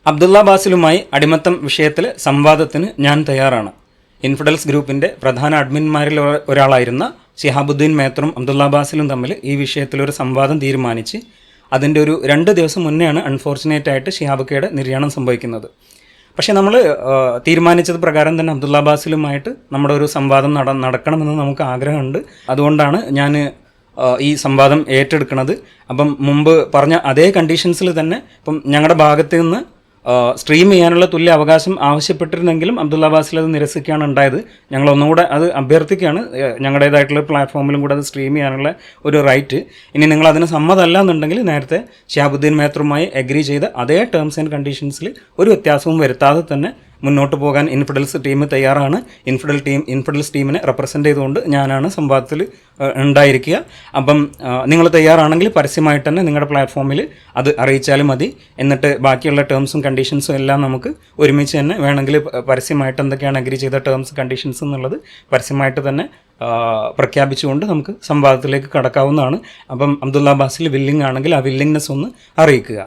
അബ്ദുള്ള ബാസിലുമായി അടിമത്തം വിഷയത്തിൽ സംവാദത്തിന് ഞാൻ തയ്യാറാണ്. ഇൻഫിഡൽസ് ഗ്രൂപ്പിൻ്റെ പ്രധാന അഡ്മിന്മാരിൽ ഒരാളായിരുന്ന ഷിഹാബുദ്ദീൻ മേത്തറും അബ്ദുള്ള ബാസിലും തമ്മിൽ ഈ വിഷയത്തിലൊരു സംവാദം തീരുമാനിച്ച് അതിൻ്റെ ഒരു 2 ദിവസം മുന്നെയാണ് അൺഫോർച്ചുനേറ്റായിട്ട് ഷിഹാബക്കയുടെ നിര്യാണം സംഭവിക്കുന്നത്. പക്ഷേ നമ്മൾ തീരുമാനിച്ചത് പ്രകാരം തന്നെ അബ്ദുള്ള ബാസിലുമായിട്ട് നമ്മുടെ ഒരു സംവാദം നടക്കണമെന്ന് നമുക്ക് ആഗ്രഹമുണ്ട്. അതുകൊണ്ടാണ് ഞാൻ ഈ സംവാദം ഏറ്റെടുക്കുന്നത്. അപ്പം മുമ്പ് പറഞ്ഞ അതേ കണ്ടീഷൻസിൽ തന്നെ ഇപ്പം ഞങ്ങളുടെ ഭാഗത്ത് നിന്ന് സ്ട്രീം ചെയ്യാനുള്ള തുല്യ അവകാശം ആവശ്യപ്പെട്ടിരുന്നെങ്കിലും അബ്ദുള്ള ബാസിൽ അത് നിരസിക്കുകയാണ് ഉണ്ടായത്. ഞങ്ങൾ ഒന്നുകൂടെ അത് അഭ്യർത്ഥിക്കുകയാണ്, ഞങ്ങളുടേതായിട്ടുള്ള പ്ലാറ്റ്ഫോമിലും കൂടെ അത് സ്ട്രീം ചെയ്യാനുള്ള ഒരു റൈറ്റ്. ഇനി നിങ്ങൾ അതിന് സമ്മതമല്ല എന്നുണ്ടെങ്കിൽ നേരത്തെ ഷിഹാബുദ്ദീൻ മേത്തറുമായി അഗ്രി ചെയ്ത അതേ ടേംസ് ആൻഡ് കണ്ടീഷൻസിൽ ഒരു വ്യത്യാസവും വരുത്താതെ തന്നെ മുന്നോട്ട് പോകാൻ ഇൻഫിഡൽസ് ടീം തയ്യാറാണ്. ഇൻഫിഡൽസ് ടീമിനെ റെപ്രസെൻ്റ് ചെയ്തുകൊണ്ട് ഞാനാണ് സംവാദത്തിൽ ഉണ്ടായിരിക്കുക. അപ്പം നിങ്ങൾ തയ്യാറാണെങ്കിൽ പരസ്യമായിട്ട് തന്നെ നിങ്ങളുടെ പ്ലാറ്റ്ഫോമിൽ അത് അറിയിച്ചാലും മതി. എന്നിട്ട് ബാക്കിയുള്ള ടേംസും കണ്ടീഷൻസും എല്ലാം നമുക്ക് ഒരുമിച്ച് തന്നെ വേണമെങ്കിൽ പരസ്യമായിട്ട് എന്തൊക്കെയാണ് അഗ്രി ചെയ്ത ടേംസ് കണ്ടീഷൻസ് എന്നുള്ളത് പരസ്യമായിട്ട് തന്നെ പ്രഖ്യാപിച്ചുകൊണ്ട് നമുക്ക് സംവാദത്തിലേക്ക് കടക്കാവുന്നതാണ്. അപ്പം അബ്ദുള്ള ബാസിൽ വില്ലിംഗ് ആണെങ്കിൽ ആ വില്ലിങ്നെസ് ഒന്ന് അറിയിക്കുക.